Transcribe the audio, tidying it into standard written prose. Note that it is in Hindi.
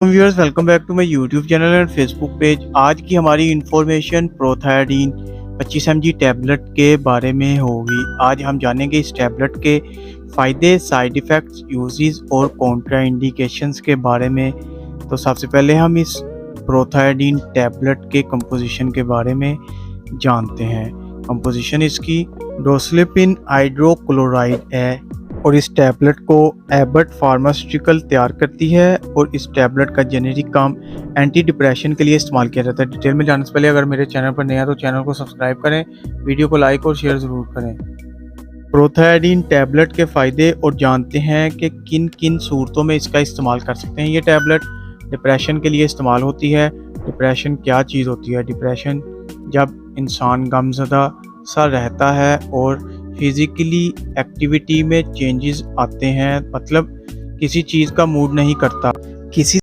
Viewers, welcome back to my YouTube channel and Facebook page. आज की हमारी इंफॉर्मेशन प्रोथायोडीन 25 mg टैबलेट के बारे में होगी। आज हम जानेंगे इस टैबलेट के फ़ायदे, साइड इफ़ेक्ट्स, यूजेस और कॉन्ट्राइंडिकेशंस के बारे में। तो सबसे पहले हम इस प्रोथायोडीन टैबलेट के कंपोजिशन के बारे में जानते हैं। कंपोजिशन इसकी डोस्लिपिन हाइड्रोक्लोराइड है और इस टैबलेट को एबट फार्मास्यूटिकल तैयार करती है और इस टैबलेट का जेनेरिक काम एंटी डिप्रेशन के लिए इस्तेमाल किया जाता है। डिटेल में जानने से पहले अगर मेरे चैनल पर नया है तो चैनल को सब्सक्राइब करें, वीडियो को लाइक और शेयर ज़रूर करें। प्रोथायोडीन टैबलेट के फ़ायदे और जानते हैं कि किन किन सूरतों में इसका इस्तेमाल कर सकते हैं। ये टैबलेट डिप्रेशन के लिए इस्तेमाल होती है। डिप्रेशन क्या चीज़ होती है? डिप्रेशन जब इंसान गमज़दा सा रहता है और फिज़िकली एक्टिविटी में चेंजेस आते हैं, मतलब किसी चीज़ का मूड नहीं करता, किसी